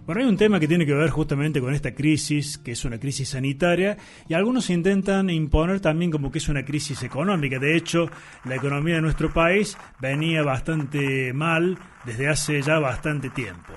Bueno, hay un tema que tiene que ver justamente con esta crisis, que es una crisis sanitaria, y algunos intentan imponer también como que es una crisis económica. De hecho, la economía de nuestro país venía bastante mal desde hace ya bastante tiempo.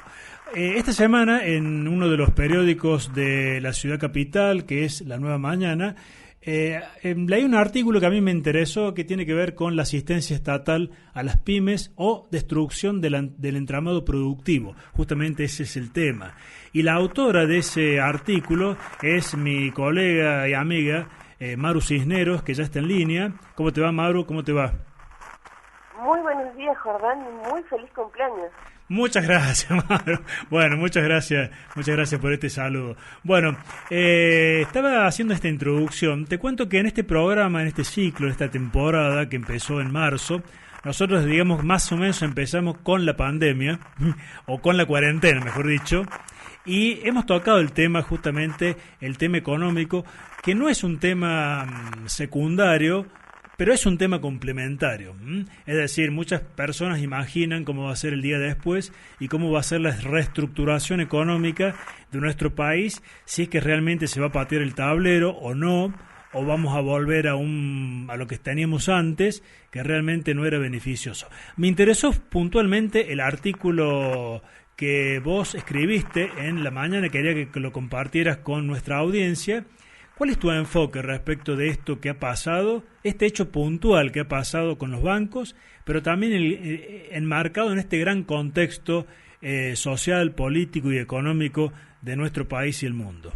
Esta semana, en uno de los periódicos de la ciudad capital, que es La Nueva Mañana, leí un artículo que a mí me interesó, que tiene que ver con la asistencia estatal a las pymes o destrucción del entramado productivo. Justamente ese es el tema. Y la autora de ese artículo es mi colega y amiga Maru Cisneros, que ya está en línea. ¿Cómo te va, Maru? ¿Cómo te va? Muy buenos días, Jordán, y muy feliz cumpleaños. Muchas gracias, Maru. Bueno, muchas gracias por este saludo. Bueno, estaba haciendo esta introducción. Te cuento que en este programa, en este ciclo, esta temporada que empezó en marzo, nosotros, digamos, más o menos empezamos con la pandemia, o con la cuarentena, mejor dicho, y hemos tocado el tema, justamente, el tema económico, que no es un tema secundario, pero es un tema complementario. Es decir, muchas personas imaginan cómo va a ser el día después y cómo va a ser la reestructuración económica de nuestro país, si es que realmente se va a patear el tablero o no, o vamos a volver a lo que teníamos antes, que realmente no era beneficioso. Me interesó puntualmente el artículo que vos escribiste en La Mañana, quería que lo compartieras con nuestra audiencia. ¿Cuál es tu enfoque respecto de esto que ha pasado, este hecho puntual que ha pasado con los bancos, pero también enmarcado en este gran contexto social, político y económico de nuestro país y el mundo?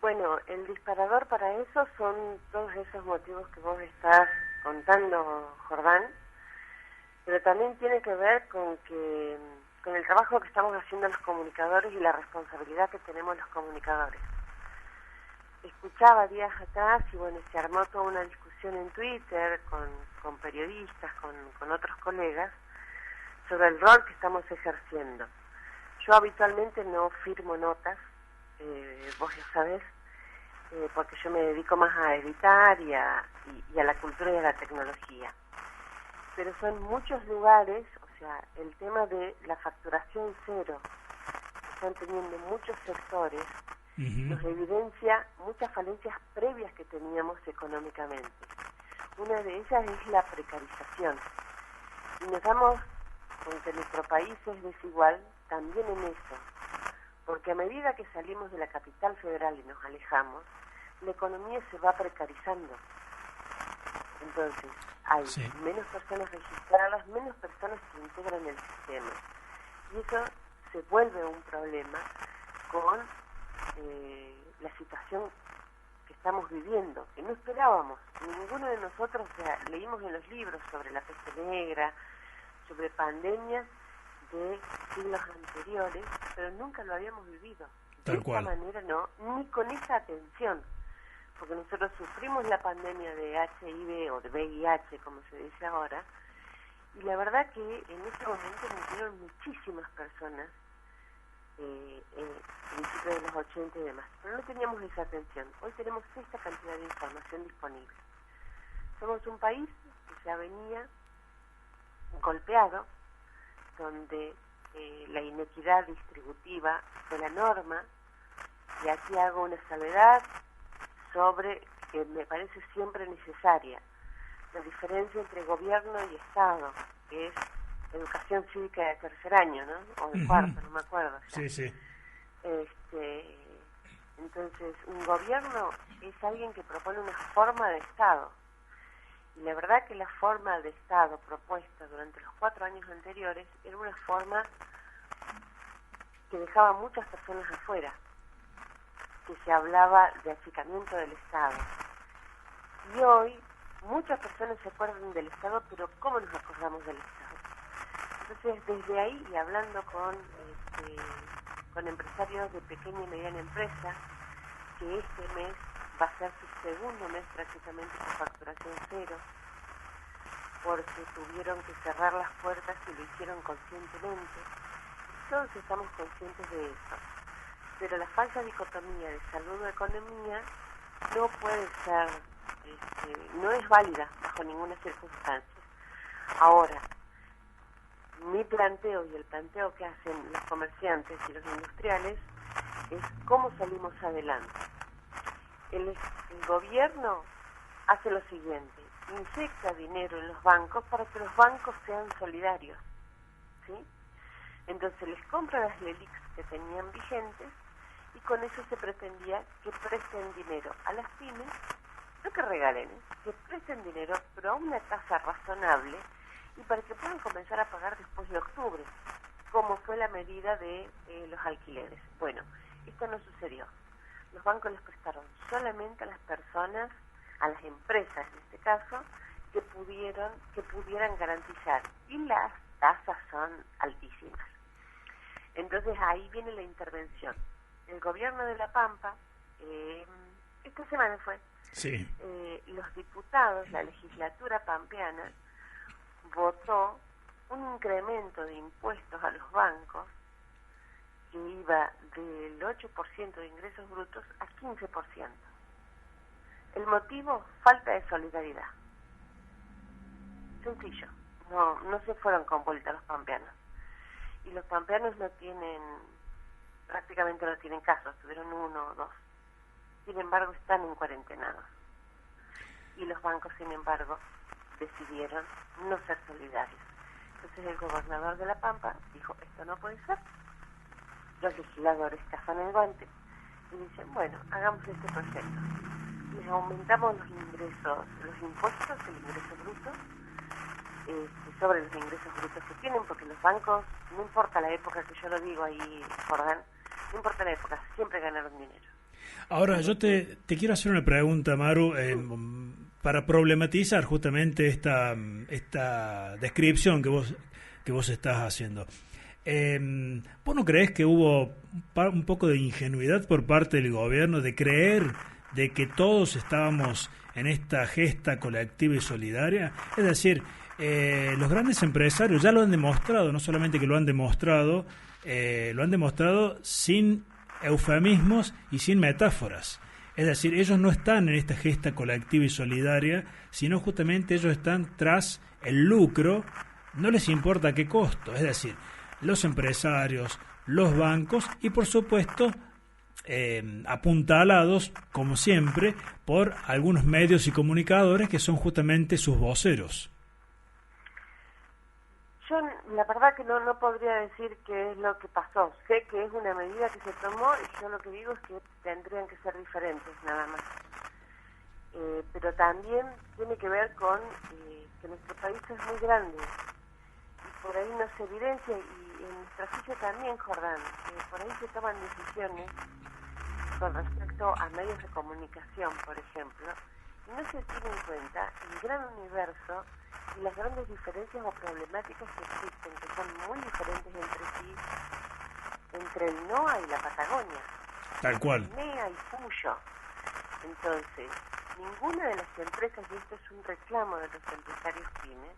Bueno, el disparador para eso son todos esos motivos que vos estás contando, Jordán, pero también tiene que ver con el trabajo que estamos haciendo los comunicadores y la responsabilidad que tenemos los comunicadores. Escuchaba días atrás y bueno, se armó toda una discusión en Twitter con periodistas, con otros colegas, sobre el rol que estamos ejerciendo. Yo habitualmente no firmo notas, vos ya sabés, porque yo me dedico más a editar y a la cultura y a la tecnología. Pero son muchos lugares, o sea, el tema de la facturación cero, que están teniendo muchos sectores, nos evidencia muchas falencias previas que teníamos económicamente. Una de ellas es la precarización. Y nos damos con que nuestro país es desigual también en eso, porque a medida que salimos de la capital federal y nos alejamos, la economía se va precarizando. Entonces, hay menos personas registradas, menos personas que integran el sistema. Y eso se vuelve un problema con la situación que estamos viviendo, que no esperábamos. Ninguno de nosotros, o sea, leímos en los libros sobre la peste negra, sobre pandemias de siglos anteriores, pero nunca lo habíamos vivido. De esta manera no, ni con esa atención, porque nosotros sufrimos la pandemia de HIV o de VIH, como se dice ahora, y la verdad que en ese momento murieron muchísimas personas, principios de los 80 y demás, pero no teníamos esa atención. Hoy tenemos esta cantidad de información disponible. Somos un país que ya venía golpeado, donde la inequidad distributiva fue la norma, y aquí hago una salvedad sobre que me parece siempre necesaria, la diferencia entre gobierno y Estado, que es educación cívica de tercer año, ¿no? O de cuarto, no me acuerdo. Sí, sí. Entonces, un gobierno es alguien que propone una forma de Estado. Y la verdad que la forma de Estado propuesta durante los 4 años anteriores era una forma que dejaba a muchas personas afuera, que se hablaba de achicamiento del Estado. Y hoy muchas personas se acuerdan del Estado, pero ¿cómo nos acordamos del Estado? Entonces, desde ahí, y hablando con empresarios de pequeña y mediana empresa, que este mes va a ser su segundo mes prácticamente con facturación cero, porque tuvieron que cerrar las puertas y lo hicieron conscientemente. Todos estamos conscientes de eso. Pero la falsa dicotomía de salud o economía no puede ser, no es válida bajo ninguna circunstancia. Ahora, mi planteo y el planteo que hacen los comerciantes y los industriales es cómo salimos adelante. El gobierno hace lo siguiente, inyecta dinero en los bancos para que los bancos sean solidarios, ¿sí? Entonces les compra las LELIQs que tenían vigentes y con eso se pretendía que presten dinero a las pymes, no que regalen, que presten dinero, pero a una tasa razonable y para que puedan comenzar a pagar después de octubre, como fue la medida de los alquileres. Bueno, esto no sucedió. Los bancos les prestaron solamente a las personas, a las empresas en este caso, que pudieran garantizar, y las tasas son altísimas. Entonces ahí viene la intervención. El gobierno de La Pampa, esta semana fue, sí. Los diputados, la legislatura pampeana, votó un incremento de impuestos a los bancos que iba del 8% de ingresos brutos a 15%. El motivo, falta de solidaridad. Sencillo, no se fueron con vuelta los pampeanos. Y los pampeanos prácticamente no tienen casos, tuvieron 1 o 2. Sin embargo, están en cuarentenados. Y los bancos, sin embargo, decidieron no ser solidarios. Entonces el gobernador de La Pampa dijo, esto no puede ser. Los legisladores cazan el guante y dicen, bueno, hagamos este proyecto. Les aumentamos los ingresos, los impuestos, el ingreso bruto, sobre los ingresos brutos que tienen, porque los bancos, no importa la época que yo lo digo ahí, Jordán, no importa la época, siempre ganaron dinero. Ahora, yo te quiero hacer una pregunta, Maru, para problematizar justamente esta descripción que vos estás haciendo. ¿Vos no creés que hubo un poco de ingenuidad por parte del gobierno de creer de que todos estábamos en esta gesta colectiva y solidaria? Es decir, los grandes empresarios ya lo han demostrado, no solamente que lo han demostrado sin eufemismos y sin metáforas. Es decir, ellos no están en esta gesta colectiva y solidaria, sino justamente ellos están tras el lucro, no les importa a qué costo. Es decir, los empresarios, los bancos y, por supuesto, apuntalados, como siempre, por algunos medios y comunicadores que son justamente sus voceros. Yo la verdad que no podría decir qué es lo que pasó. Sé que es una medida que se tomó y yo lo que digo es que tendrían que ser diferentes, nada más. Pero también tiene que ver con que nuestro país es muy grande y por ahí no se evidencia, y en nuestra juicio también, Jordán, por ahí se toman decisiones con respecto a medios de comunicación, por ejemplo, y no se tiene en cuenta el gran universo y las grandes diferencias o problemáticas que existen, que son muy diferentes entre sí, entre el NOA y la Patagonia. Tal cual. NEA y Cuyo. Entonces, ninguna de las empresas, y esto es un reclamo de los empresarios pymes,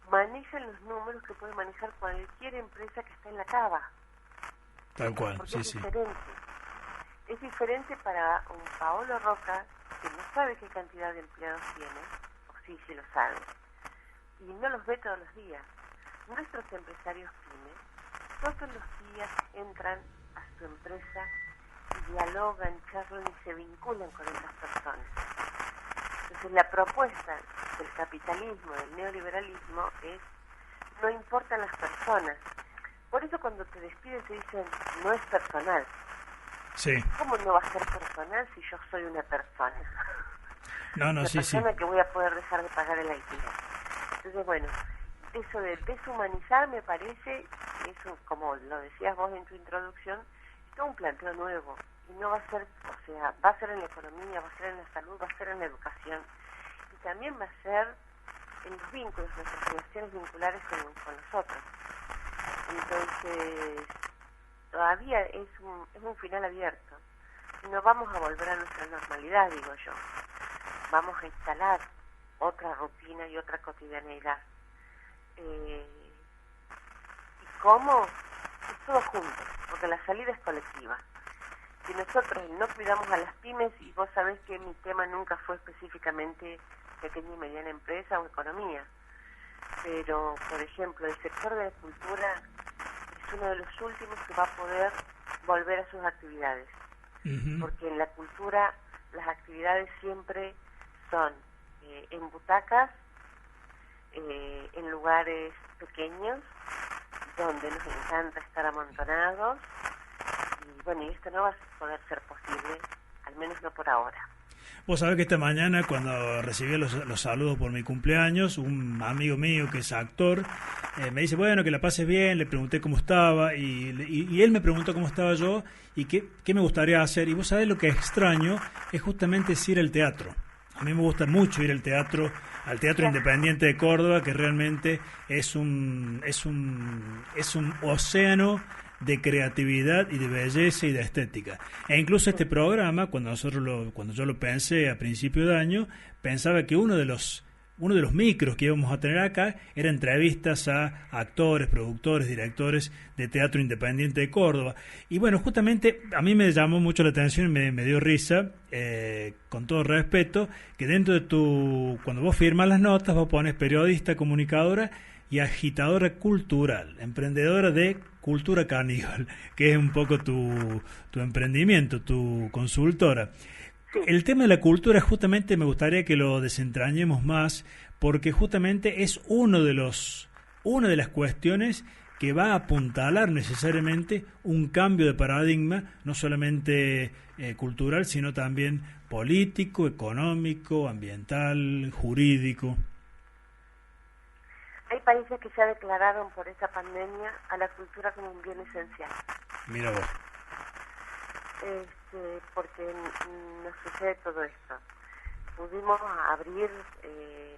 manejan los números que puede manejar cualquier empresa que está en la cava. Tal cual, porque sí, es sí. diferente. Es diferente para un Paolo Roca, que no sabe qué cantidad de empleados tiene, o sí lo sabe, y no los ve todos los días. Nuestros empresarios pymes todos los días entran a su empresa y dialogan, charlan y se vinculan con esas personas. Entonces la propuesta del capitalismo, del neoliberalismo es, no importan las personas. Por eso cuando te despiden te dicen, no es personal. Sí. ¿Cómo no va a ser personal si yo soy una persona? No, una sí, persona sí. que voy a poder dejar de pagar el alquiler. Entonces, bueno, eso de deshumanizar me parece, eso, como lo decías vos en tu introducción, es todo un planteo nuevo. Y no va a ser, o sea, va a ser en la economía, va a ser en la salud, va a ser en la educación. Y también va a ser en los vínculos, nuestras relaciones vinculares con nosotros. Entonces, todavía es un final abierto. No vamos a volver a nuestra normalidad, digo yo. Vamos a instalar otra rutina y otra cotidianeidad. ¿Y cómo? Es todo junto, porque la salida es colectiva. Si nosotros no cuidamos a las pymes, y vos sabés que mi tema nunca fue específicamente pequeña y mediana empresa o economía, pero, por ejemplo, el sector de la cultura es uno de los últimos que va a poder volver a sus actividades, porque en la cultura las actividades siempre son en butacas, en lugares pequeños, donde nos encanta estar amontonados, y bueno, y esto no va a poder ser posible, al menos no por ahora. Vos sabés que esta mañana, cuando recibí los saludos por mi cumpleaños, un amigo mío que es actor me dice, bueno, que la pases bien, le pregunté cómo estaba, y él me preguntó cómo estaba yo y qué me gustaría hacer. Y vos sabés, lo que extraño es justamente ir al teatro. A mí me gusta mucho ir al Teatro Independiente de Córdoba, que realmente es un océano de creatividad y de belleza y de estética. E incluso este programa, cuando yo lo pensé a principio de año, pensaba que uno de los micros que íbamos a tener acá era entrevistas a actores, productores, directores de Teatro Independiente de Córdoba. Y bueno, justamente a mí me llamó mucho la atención y me dio risa, con todo respeto, que dentro de cuando vos firmas las notas, vos pones periodista, comunicadora y agitadora cultural, emprendedora de cultura caníbal, que es un poco tu emprendimiento, tu consultora. Sí. El tema de la cultura justamente me gustaría que lo desentrañemos más, porque justamente es una de las cuestiones que va a apuntalar necesariamente un cambio de paradigma, no solamente cultural, sino también político, económico, ambiental, jurídico. Hay países que ya declararon por esta pandemia a la cultura como un bien esencial. Mira vos. Porque nos sucede todo esto. Pudimos abrir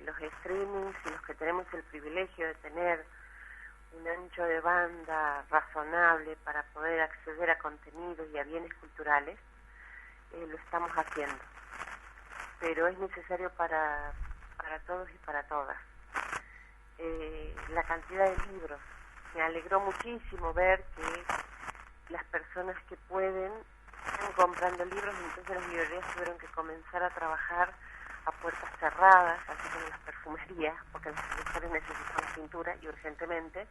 los streamings, y los que tenemos el privilegio de tener un ancho de banda razonable para poder acceder a contenidos y a bienes culturales, lo estamos haciendo. Pero es necesario para todos y para todas. La cantidad de libros. Me alegró muchísimo ver que las personas que pueden están comprando libros, entonces las librerías tuvieron que comenzar a trabajar a puertas cerradas, así como las perfumerías, porque las mujeres necesitan pintura y urgentemente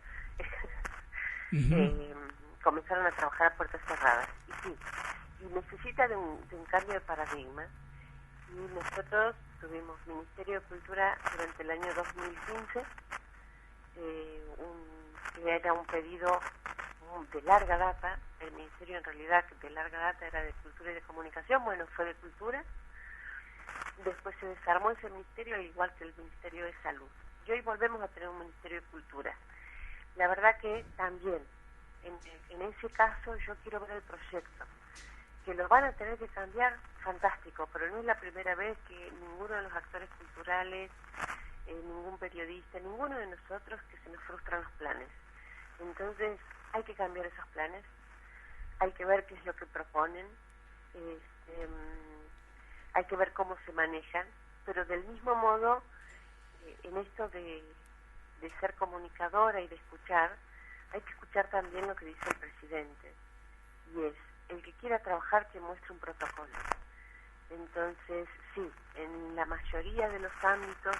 comenzaron a trabajar a puertas cerradas. Y sí, y necesita de un cambio de paradigma. Y nosotros tuvimos Ministerio de Cultura durante el año 2015, que era un pedido de larga data. El ministerio en realidad de larga data era de Cultura y de Comunicación, bueno, fue de Cultura. Después se desarmó ese ministerio, al igual que el Ministerio de Salud. Y hoy volvemos a tener un Ministerio de Cultura. La verdad que también, en ese caso, yo quiero ver el proyecto. Que lo van a tener que cambiar, fantástico, pero no es la primera vez que ninguno de los actores culturales, ningún periodista, ninguno de nosotros, que se nos frustran los planes. Entonces, hay que cambiar esos planes, hay que ver qué es lo que proponen, hay que ver cómo se manejan, pero del mismo modo, en esto de ser comunicadora y de escuchar, hay que escuchar también lo que dice el presidente, y es, el que quiera trabajar que muestre un protocolo. Entonces, sí, en la mayoría de los ámbitos,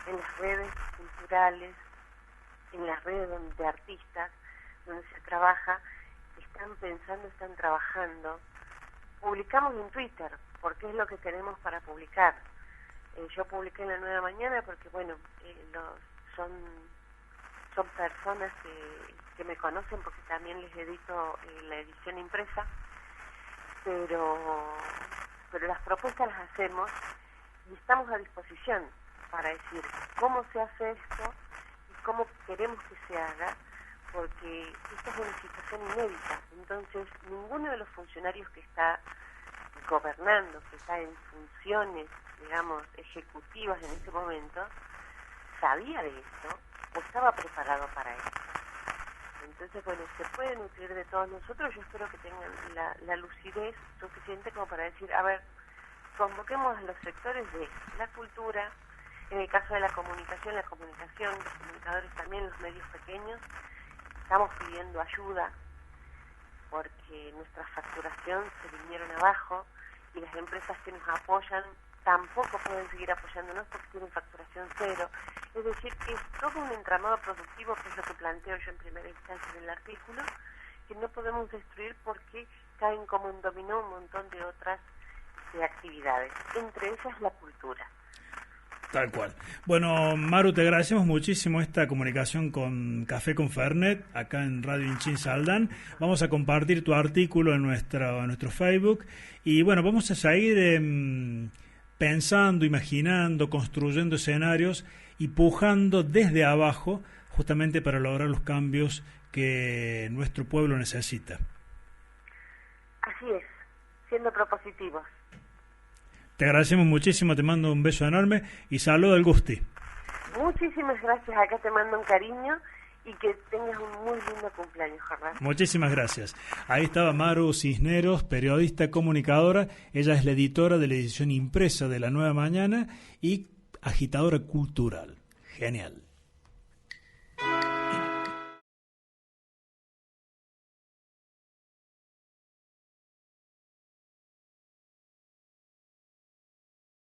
en las redes culturales, en las redes de artistas, donde se trabaja, están trabajando. Publicamos en Twitter, porque es lo que tenemos para publicar. Yo publiqué en La Nueva Mañana porque, bueno, son personas que me conocen porque también les edito la edición impresa, pero las propuestas las hacemos y estamos a disposición para decir cómo se hace esto y cómo queremos que se haga, porque esta es una situación inédita. Entonces, ninguno de los funcionarios que está gobernando, que está en funciones, digamos, ejecutivas en este momento, sabía de esto o estaba preparado para esto. Entonces, bueno, se puede nutrir de todos nosotros. Yo espero que tengan la lucidez suficiente como para decir, a ver, convoquemos a los sectores de la cultura, en el caso de la comunicación, los comunicadores también, los medios pequeños. Estamos pidiendo ayuda porque nuestra facturación se vinieron abajo y las empresas que nos apoyan tampoco pueden seguir apoyándonos porque tienen facturación cero. Es decir, que es todo un entramado productivo, que es lo que planteo yo en primera instancia en el artículo, que no podemos destruir porque caen como en dominó un montón de otras actividades, entre ellas la cultura. Tal cual. Bueno, Maru, te agradecemos muchísimo esta comunicación con Café con Fernet, acá en Radio Inchin Saldán. Vamos a compartir tu artículo en nuestro Facebook y bueno, vamos a seguir pensando, imaginando, construyendo escenarios y pujando desde abajo justamente para lograr los cambios que nuestro pueblo necesita. Así es, siendo propositivos. Te agradecemos muchísimo, te mando un beso enorme y saludo al Gusti. Muchísimas gracias, acá te mando un cariño y que tengas un muy lindo cumpleaños, Jorge. Muchísimas gracias. Ahí estaba Maru Cisneros, periodista, comunicadora. Ella es la editora de la edición impresa de La Nueva Mañana y agitadora cultural. Genial.